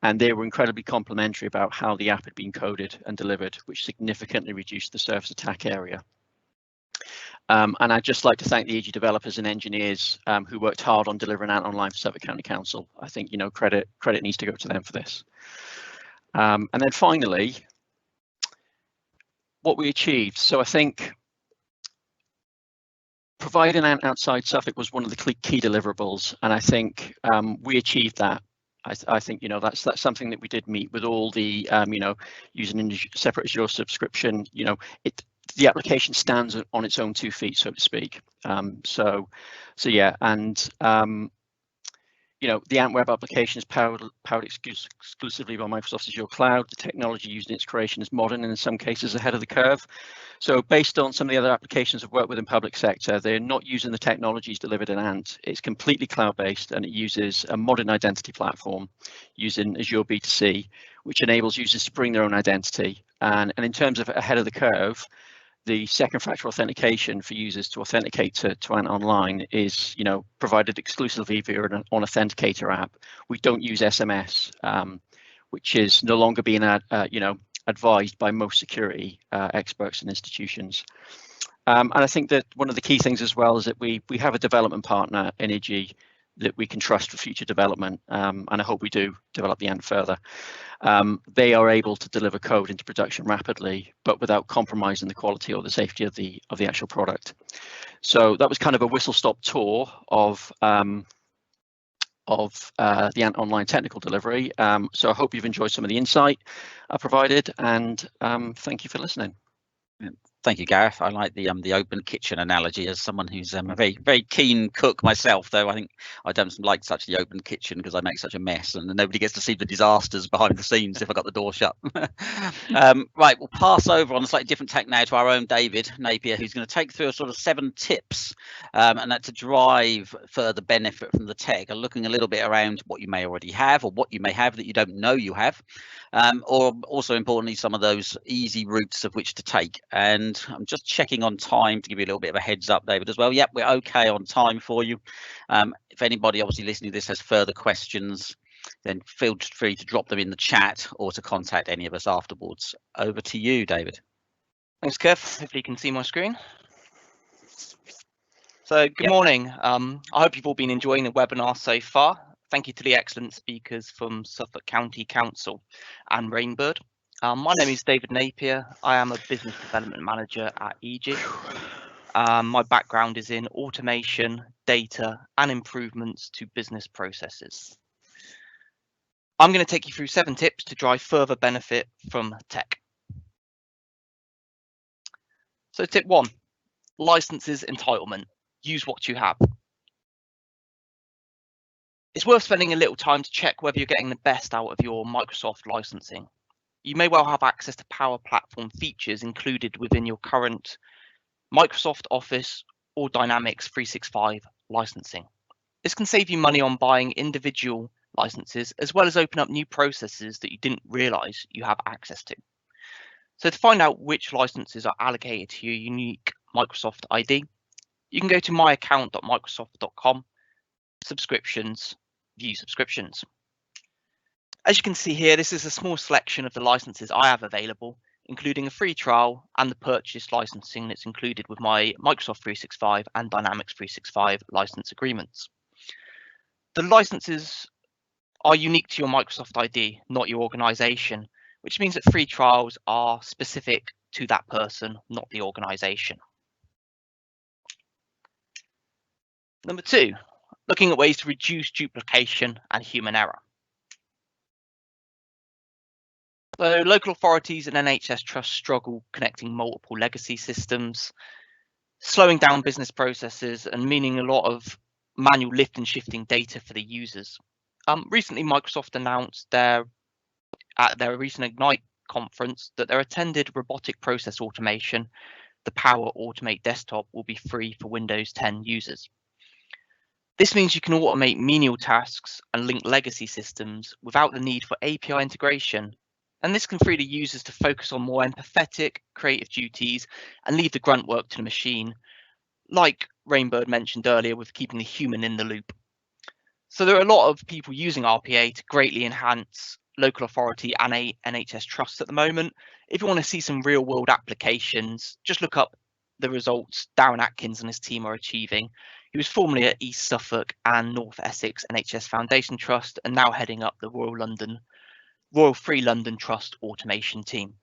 And they were incredibly complimentary about how the app had been coded and delivered, which significantly reduced the surface attack area. And I'd just like to thank the IJYI developers and engineers who worked hard on delivering Ant Online for Suffolk County Council. I think credit needs to go to them for this. And then finally, what we achieved. So I think providing an outside Suffolk was one of the key deliverables, and I think we achieved that. I think that's something that we did meet with all the using a separate Azure subscription. The application stands on its own 2 feet, so to speak. So yeah, and the Ant Web application is powered exclusively by Microsoft Azure Cloud. The technology used in its creation is modern and in some cases ahead of the curve. So based on some of the other applications I've worked with in public sector, they're not using the technologies delivered in Ant. It's completely cloud-based, and it uses a modern identity platform using Azure B2C, which enables users to bring their own identity. And in terms of ahead of the curve, the second factor authentication for users to authenticate to Ant Online is, provided exclusively via an authenticator app. We don't use SMS, which is no longer being, advised by most security experts and institutions. And I think that one of the key things as well is that we have a development partner, IJYI, that we can trust for future development, and I hope we do develop the Ant further. They are able to deliver code into production rapidly, but without compromising the quality or the safety of the actual product. So that was kind of a whistle-stop tour of the Ant Online technical delivery. So I hope you've enjoyed some of the insight I provided, and thank you for listening. Thank you, Gareth. I like the open kitchen analogy as someone who's a very keen cook myself, though I think I don't like such the open kitchen because I make such a mess and nobody gets to see the disasters behind the scenes if I got the door shut. Right, we'll pass over on a slightly different tack now to our own David Napier, who's going to take through a sort of 7 tips and that to drive further benefit from the tech, and looking a little bit around what you may already have or what you may have that you don't know you have, or also importantly some of those easy routes of which to take. And I'm just checking on time to give you a little bit of a heads up, David, as well. Yep, we're okay on time for you. If anybody obviously listening to this has further questions, then feel free to drop them in the chat or to contact any of us afterwards. Over to you, David. Thanks, Kev. Hopefully you can see my screen. So good morning. I hope you've all been enjoying the webinar so far. Thank you to the excellent speakers from Suffolk County Council and Rainbird. My name is David Napier. I am a business development manager at IJYI. My background is in automation, data, and improvements to business processes. I'm going to take you through 7 tips to drive further benefit from tech. So tip 1, licenses entitlement. Use what you have. It's worth spending a little time to check whether you're getting the best out of your Microsoft licensing. You may well have access to Power Platform features included within your current Microsoft Office or Dynamics 365 licensing. This can save you money on buying individual licenses, as well as open up new processes that you didn't realize you have access to. So to find out which licenses are allocated to your unique Microsoft ID, you can go to myaccount.microsoft.com, subscriptions, view subscriptions. As you can see here, this is a small selection of the licenses I have available, including a free trial and the purchased licensing that's included with my Microsoft 365 and Dynamics 365 license agreements. The licenses are unique to your Microsoft ID, not your organization, which means that free trials are specific to that person, not the organization. Number 2, looking at ways to reduce duplication and human error. So local authorities and NHS trusts struggle connecting multiple legacy systems, slowing down business processes and meaning a lot of manual lift and shifting data for the users. Recently, Microsoft announced at their recent Ignite conference that their attended robotic process automation, the Power Automate desktop, will be free for Windows 10 users. This means you can automate menial tasks and link legacy systems without the need for API integration. And this can free the users to focus on more empathetic, creative duties and leave the grunt work to the machine, like Rainbird mentioned earlier with keeping the human in the loop. So there are a lot of people using RPA to greatly enhance local authority and NHS trusts at the moment. If you want to see some real world applications, just look up the results Darren Atkins and his team are achieving. He was formerly at East Suffolk and North Essex NHS Foundation Trust and now heading up the Royal Free London Trust automation team.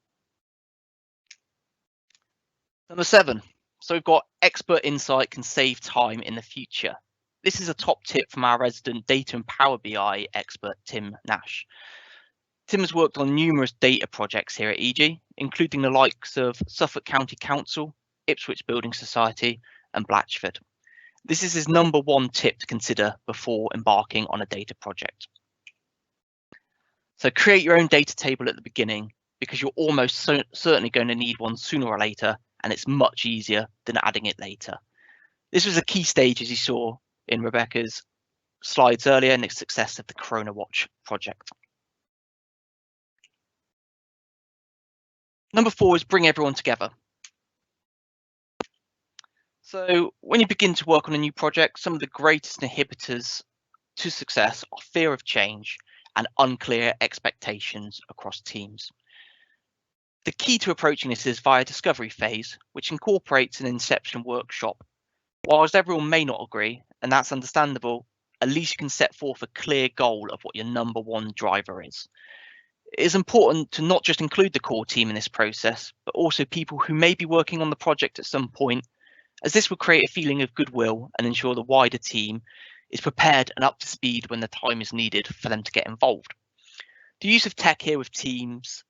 Number 7, So we've got expert insight can save time in the future. This is a top tip from our resident data and Power BI expert, Tim Nash. Tim has worked on numerous data projects here at EG, including the likes of Suffolk County Council, Ipswich Building Society, and Blatchford. This is his #1 tip to consider before embarking on a data project. So create your own data table at the beginning, because you're almost certainly going to need one sooner or later, and it's much easier than adding it later. This was a key stage, as you saw in Rebecca's slides earlier, in the success of the Coronawatch project. #4 is bring everyone together. So when you begin to work on a new project, some of the greatest inhibitors to success are fear of change and unclear expectations across teams. The key to approaching this is via discovery phase, which incorporates an Inception Workshop. Whilst everyone may not agree, and that's understandable, at least you can set forth a clear goal of what your #1 driver is. It is important to not just include the core team in this process, but also people who may be working on the project at some point, as this will create a feeling of goodwill and ensure the wider team is prepared and up to speed when the time is needed for them to get involved. The use of tech here with Teams,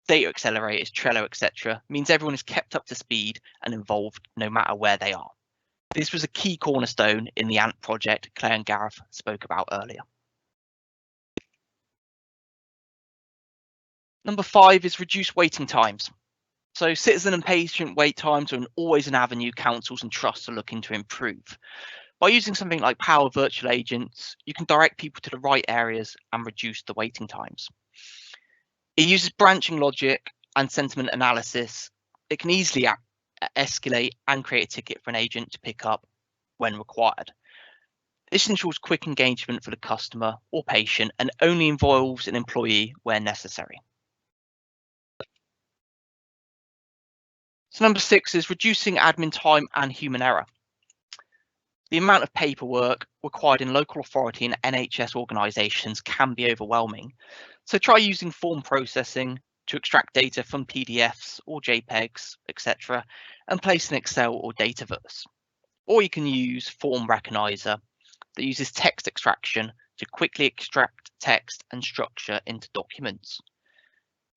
data accelerators, Trello, etc. means everyone is kept up to speed and involved no matter where they are. This was a key cornerstone in the ANT project Claire and Gareth spoke about earlier. #5 is reduce waiting times. So citizen and patient wait times are always an avenue councils and trusts are looking to improve. By using something like Power Virtual Agents, you can direct people to the right areas and reduce the waiting times. It uses branching logic and sentiment analysis. It can easily escalate and create a ticket for an agent to pick up when required. This ensures quick engagement for the customer or patient and only involves an employee where necessary. So #6 is reducing admin time and human error. The amount of paperwork required in local authority and NHS organisations can be overwhelming. So try using form processing to extract data from PDFs or JPEGs, etc., and place in Excel or Dataverse. Or you can use Form Recognizer that uses text extraction to quickly extract text and structure into documents.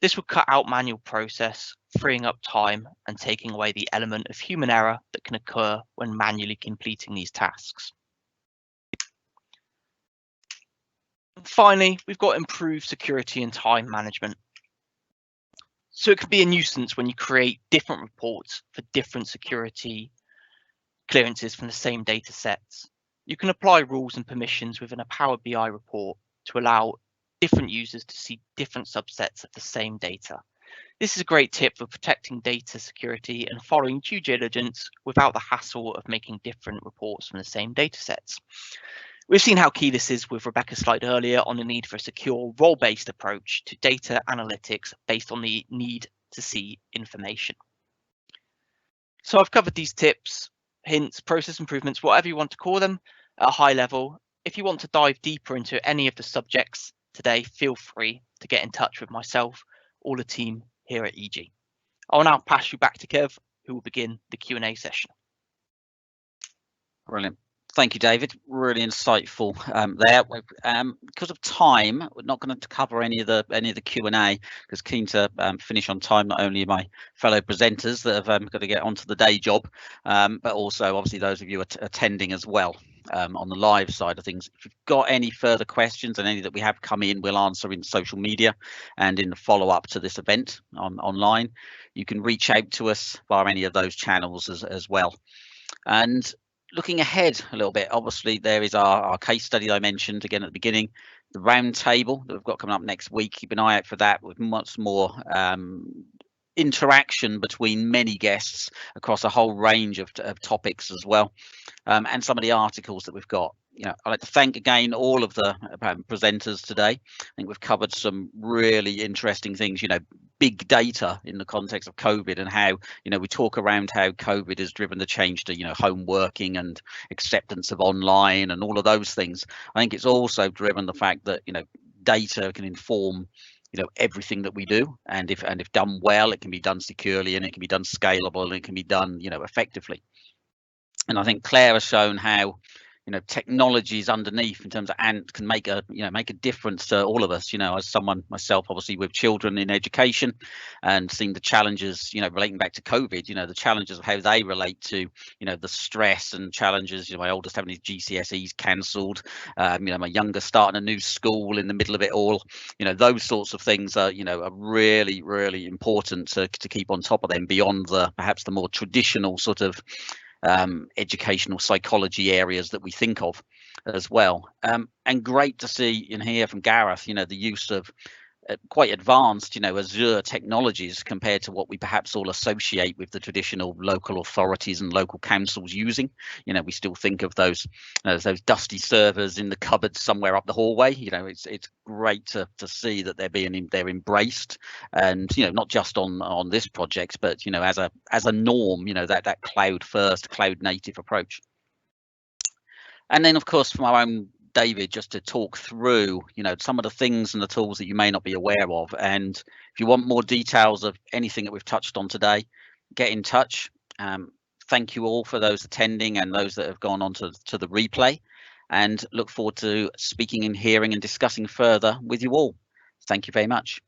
This will cut out manual process, freeing up time and taking away the element of human error that can occur when manually completing these tasks. And finally, we've got improved security and time management. So it can be a nuisance when you create different reports for different security clearances from the same data sets. You can apply rules and permissions within a Power BI report to allow different users to see different subsets of the same data. This is a great tip for protecting data security and following due diligence without the hassle of making different reports from the same data sets. We've seen how key this is with Rebecca's slide earlier on the need for a secure role-based approach to data analytics based on the need to see information. So I've covered these tips, hints, process improvements, whatever you want to call them, at a high level. If you want to dive deeper into any of the subjects today, feel free to get in touch with myself or the team here at EG. I'll now pass you back to Kev, who will begin the Q&A session. Brilliant. Thank you, David. Really insightful there. Because of time, we're not going to cover any of the Q&A, because keen to finish on time. Not only my fellow presenters that have got to get onto the day job, but also obviously those of you attending as well on the live side of things. If you've got any further questions and any that we have come in, we'll answer in social media and in the follow-up to this event online. You can reach out to us via any of those channels as well. And looking ahead a little bit, obviously there is our case study that I mentioned again at the beginning, the round table that we've got coming up next week. Keep an eye out for that, with much more interaction between many guests across a whole range of topics as well, and some of the articles that we've got. I'd like to thank again all of the presenters today. I think we've covered some really interesting things, big data in the context of COVID, and how, we talk around how COVID has driven the change to, home working and acceptance of online and all of those things. I think it's also driven the fact that, data can inform everything that we do, and if done well, it can be done securely, and it can be done scalable, and it can be done effectively. And I think Claire has shown how technologies underneath in terms of ANT can make a difference to all of us. As someone myself, obviously with children in education, and seeing the challenges relating back to COVID, the challenges of how they relate to the stress and challenges. My oldest having his GCSEs cancelled, my youngest starting a new school in the middle of it all. Those sorts of things are are really, really important to keep on top of them, beyond perhaps the more traditional sort of educational psychology areas that we think of as well. And great to see and hear from Gareth, the use of quite advanced, Azure technologies compared to what we perhaps all associate with the traditional local authorities and local councils using. We still think of those dusty servers in the cupboard somewhere up the hallway. It's great to see that they're embraced, and not just on this project, but as a norm. That cloud first, cloud native approach. And then of course from our own David, just to talk through some of the things and the tools that you may not be aware of. And if you want more details of anything that we've touched on today, get in touch. Thank you all for those attending and those that have gone on to the replay, and look forward to speaking and hearing and discussing further with you all. Thank you very much.